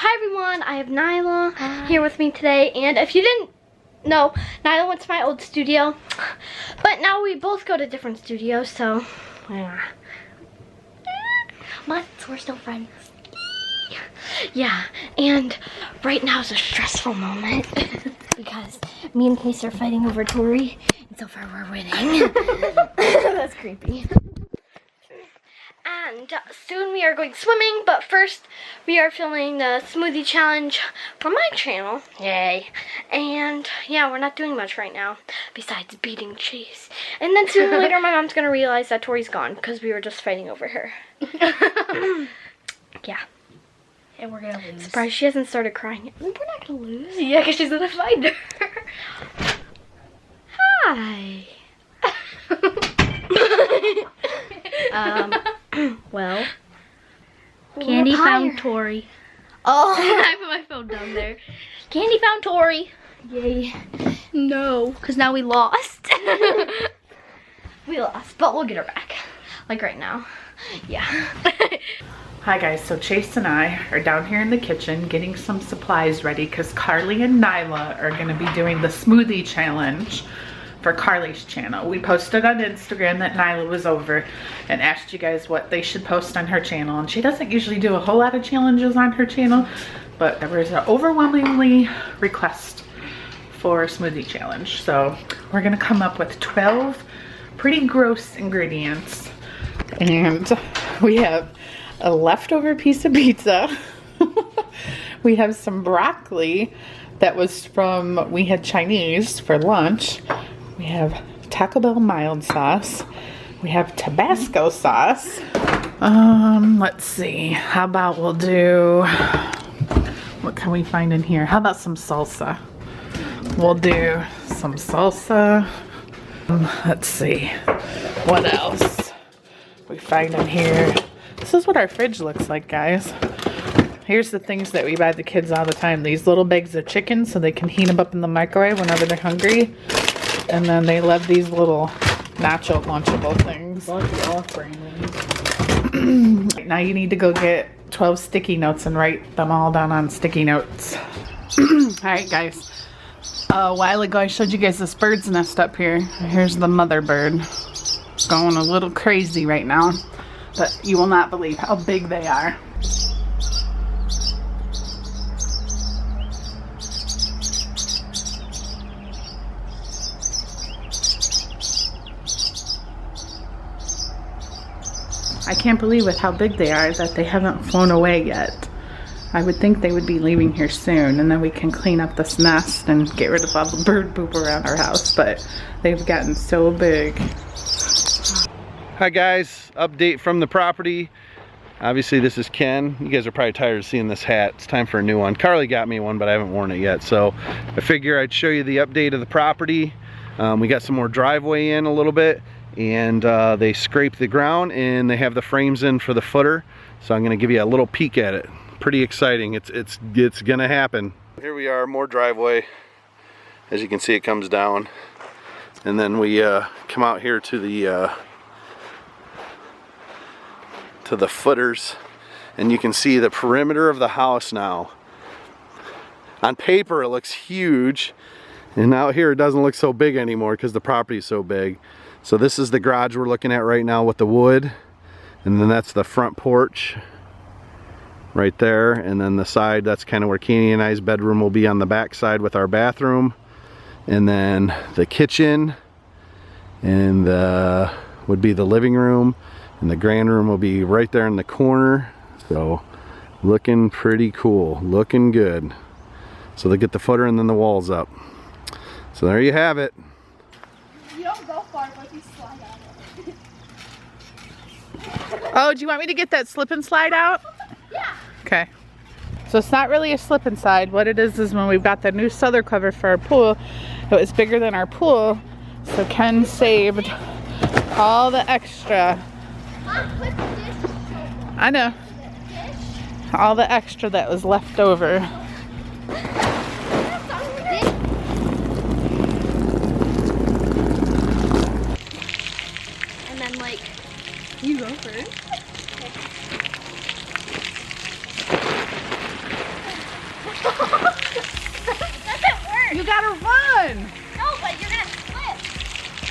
Hi everyone, I have Nyla here with me today, and if you didn't know, Nyla went to my old studio, but now we both go to different studios, so yeah. But we're still friends. Yeah, and right now is a stressful moment because me and Case are fighting over Tori, and so far we're winning. That's creepy. And soon we are going swimming, but first we are filming the smoothie challenge for my channel. Yay. And yeah, we're not doing much right now besides beating Chase. And then sooner or later my mom's going to realize that Tori's gone because we were just fighting over her. Yeah. And we're going to lose. Surprised she hasn't started crying yet. We're not going to lose. Yeah, because she's going to find her. Hi. Well, Candy found Tori. Oh, I put my phone down there. Candy found Tori. yay. No, because now we lost. We lost, but we'll get her back. Like right now. Yeah. Hi guys, so Chase and I are down here in the kitchen getting some supplies ready because Karli and Nyla are going to be doing the smoothie challenge for Karli's channel. We posted on Instagram that Nyla was over and asked you guys what they should post on her channel, and she doesn't usually do a whole lot of challenges on her channel, but there was an overwhelmingly request for a smoothie challenge. So we're gonna come up with 12 pretty gross ingredients, and we have a leftover piece of pizza. We have some broccoli that was from, we had Chinese for lunch. We have Taco Bell mild sauce. We have Tabasco sauce. Let's see. How about we'll do, what can we find in here? How about some salsa? We'll do some salsa. Let's see. What else we find in here? This is what our fridge looks like, guys. Here's the things that we buy the kids all the time. These little bags of chicken so they can heat them up in the microwave whenever they're hungry. And then they love these little nacho lunchable things. Now you need to go get 12 sticky notes and write them all down on sticky notes. Alright guys. A while ago I showed you guys this bird's nest up here. Here's the mother bird. Going a little crazy right now. But you will not believe how big they are. I can't believe with how big they are that they haven't flown away yet. I would think they would be leaving here soon, and then we can clean up this nest and get rid of all the bird poop around our house, but they've gotten so big. Hi guys, update from the property. Obviously this is Ken. You guys are probably tired of seeing this hat. It's time for a new one. Karli got me one, but I haven't worn it yet, so I figure I'd show you the update of the property. We got some more driveway in a little bit, and they scraped the ground and they have the frames in for the footer, so I'm gonna give you a little peek at it. Pretty exciting. It's gonna happen. Here we are, more driveway. As you can see, it comes down, and then we come out here to the footers, and you can see the perimeter of the house now. On paper it looks huge, and out here it doesn't look so big anymore because the property is so big. So this is the garage we're looking at right now with the wood, and then that's the front porch right there, and then the side, that's kind of where Kenny and I's bedroom will be on the back side with our bathroom, and then the kitchen and would be the living room, and the grand room will be right there in the corner. So looking pretty cool, looking good. So they get the footer and then the walls up. So there you have it. You don't go far, but you slide out. Oh, do you want me to get that slip and slide out? Yeah. Okay. So it's not really a slip and slide. What it is when we've got the new souther cover for our pool, it was bigger than our pool, so Ken saved all the extra. I know. All the extra that was left over. And then like, you go first.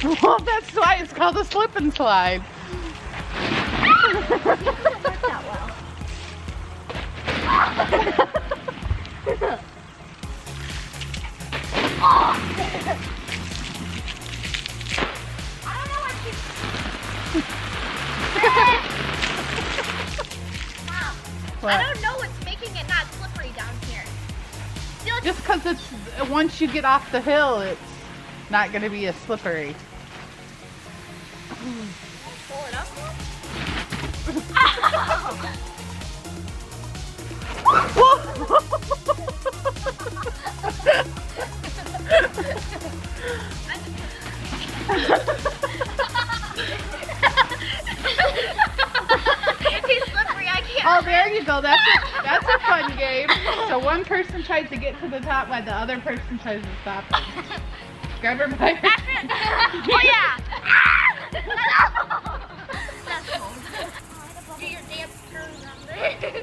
Well, that's why it's called a slip and slide. I don't know what's making it not slippery down here. Just because it's, once you get off the hill, it's not going to be as slippery. Pull it up more? It's slippery, I can't. Oh, there you go. That's a fun game. So one person tries to get to the top while the other person tries to stop it. Grab her by her. Oh yeah! That's cool. Do your dance turns on there.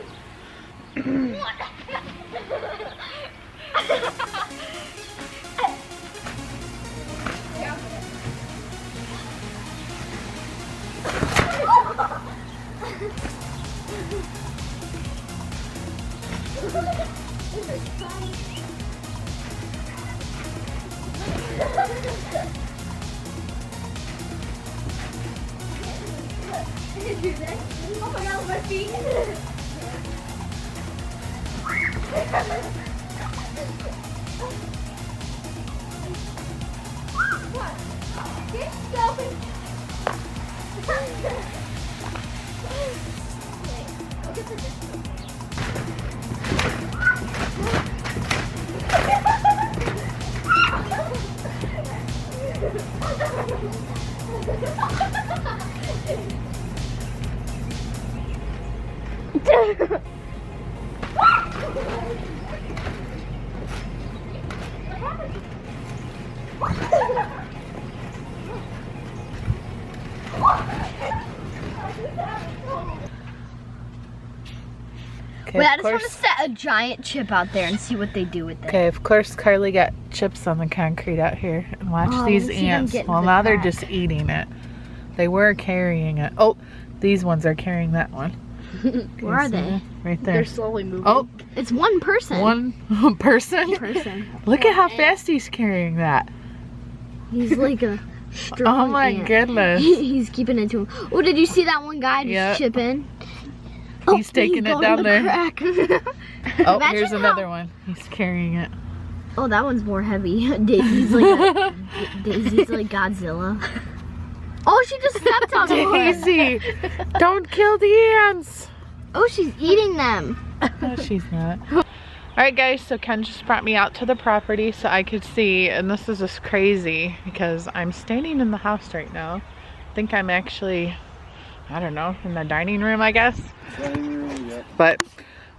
Oh my god, my feet. What? Keep going. I'll get the Wait, I just want to set a giant chip out there and see what they do with it. Okay, of course Karli got chips on the concrete out here. And watch Oh, these I see them ants. getting Well, the now they're crack. just eating it. They were carrying it. Oh, these ones are carrying that one. Where are See they? that? Right there. They're slowly moving. Oh, It's one person. one person? person. Look at how fast he's carrying that. He's like a strong Oh my ant. goodness. He's keeping it to him. Oh, did you see that one guy just Yeah. chip in? He's taking it going down in the there. crack. Oh, Imagine here's how- another one. He's carrying it. Oh, that one's more heavy. Daisy's like Daisy's like Godzilla. Oh, she just stepped on one. Daisy, don't kill the ants. Oh, she's eating them. No, she's not. Alright guys, so Ken just brought me out to the property so I could see, and this is just crazy because I'm standing in the house right now. I think I'm actually, I don't know, in the dining room, I guess. But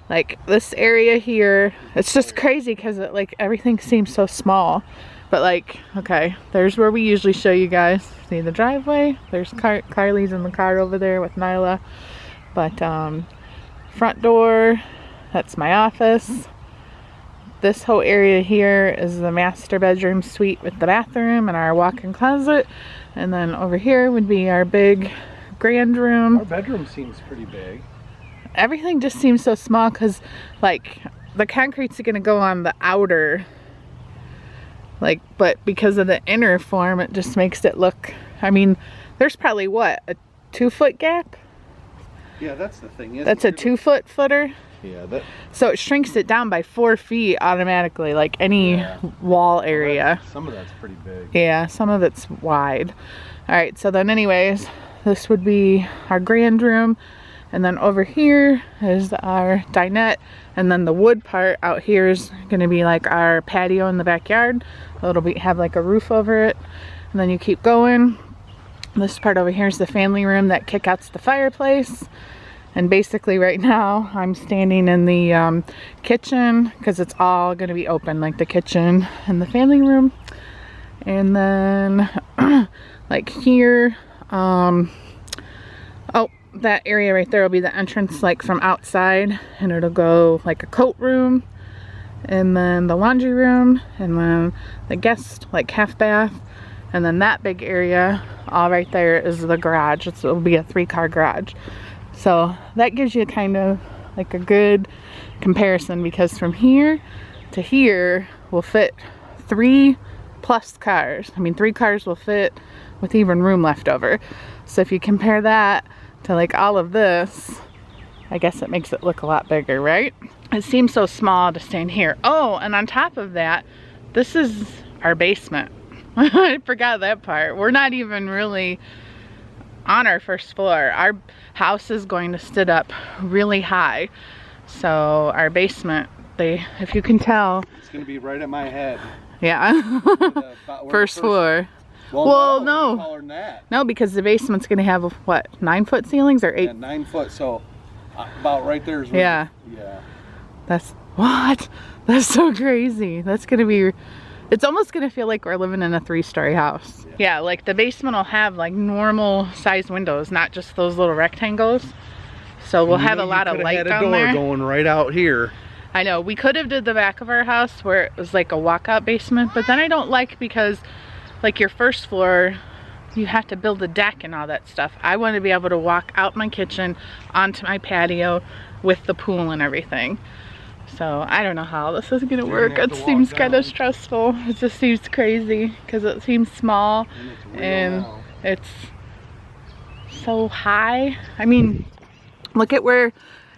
like this area here, it's just crazy because like everything seems so small. But like, okay, there's where we usually show you guys. See the driveway? There's Karli's in the car over there with Nyla. But front door, that's my office. This whole area here is the master bedroom suite with the bathroom and our walk-in closet. And then over here would be our big grand room. Our bedroom seems pretty big. Everything just seems so small because like the concrete's gonna go on the outer, like, but because of the inner form it just makes it look, I mean, there's probably what, a 2-foot gap? Yeah, that's the thing. That's a 2-foot footer. Yeah, that. So it shrinks it down by 4 feet automatically, like any wall area. Some of that's pretty big. Yeah, some of it's wide. All right, so then anyways, this would be our grand room. And then over here is our dinette. And then the wood part out here is gonna be like our patio in the backyard. It'll have like a roof over it. And then you keep going. This part over here is the family room that kick-outs the fireplace. And basically right now I'm standing in the kitchen because it's all gonna be open, like the kitchen and the family room. And then like here, oh, that area right there will be the entrance like from outside, and it'll go like a coat room, and then the laundry room, and then the guest like half bath, And then that big area, all right there, is the garage. It'll be a 3-car garage. So that gives you kind of like a good comparison, because from here to here will fit 3+ cars. I mean, 3 cars will fit with even room left over. So if you compare that to like all of this, I guess it makes it look a lot bigger, right? It seems so small to stand here. Oh, and on top of that, this is our basement. I forgot that part. We're not even really on our first floor. Our house is going to sit up really high. So our basement, if you can tell, It's gonna be right at my head. yeah, first floor. Well, no. Taller than that. No, because the basement's gonna have what, 9-foot ceilings or 8? Yeah, 9 foot. So about right there is. Yeah. Yeah. That's what? That's so crazy. That's gonna be. It's almost gonna feel like we're living in a 3-story house. Yeah, like the basement will have like normal size windows, not just those little rectangles. So we'll have a lot of light down there. Going right out here. I know, we could have did the back of our house where it was like a walkout basement, but then I don't like, because like your first floor, you have to build a deck and all that stuff. I want to be able to walk out my kitchen onto my patio with the pool and everything. So I don't know how this is gonna work. It seems kind of stressful. It just seems crazy because it seems small and it's so high. I mean, look at where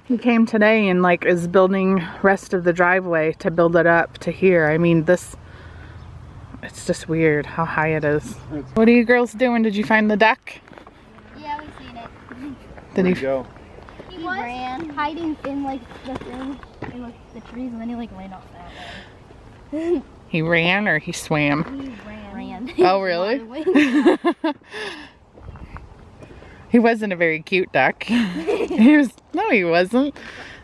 he came today and like is building rest of the driveway to build it up to here. I mean, this, it's just weird how high it is. What are you girls doing? Did you find the duck? Yeah, we've seen it. Did he go? He ran, hiding in like the thing, in like the trees, and then he like ran off that way. He ran or he swam? He ran. Oh, really? He wasn't a very cute duck. No, he wasn't.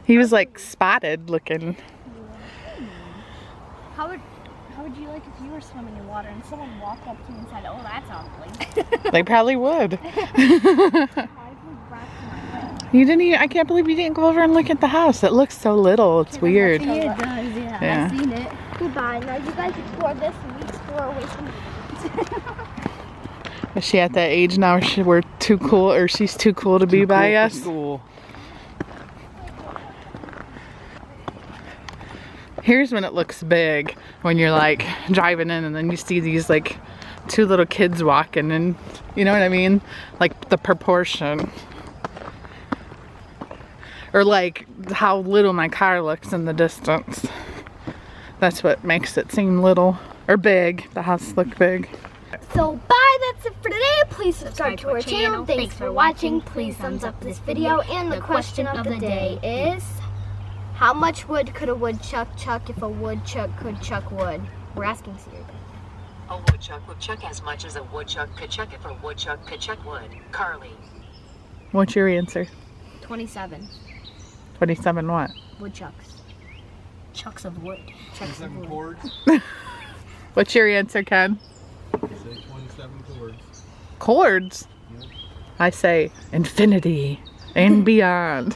He was like spotted looking. How would you like if you were swimming in water and someone walked up to you and said, "Oh, that's ugly"? They probably would. You didn't even, I can't believe you didn't go over and look at the house. It looks so little. It's weird. Yeah, it does, Yeah. I've seen it. Goodbye. Now you guys explore this and we explore away from it. Is she at that age now where we're too cool, or she's too cool to be by us? Cool. Here's when it looks big, when you're like driving in and then you see these like 2 little kids walking, and you know what I mean? Like the proportion. Or like how little my car looks in the distance. That's what makes it seem little or big. The house look big. So bye, that's it for today. Please subscribe to our channel. Thanks for watching. Please thumbs up this video. And the question of the day is, how much wood could a woodchuck chuck if a woodchuck could chuck wood? We're asking Siri. A woodchuck would chuck as much as a woodchuck could chuck if a woodchuck could chuck wood. Karli. What's your answer? 27 27 what? woodchucks. Chucks of wood. Chucks of wood. Cords. What's your answer, Ken? Say 27 cords. Chords? I say infinity and beyond.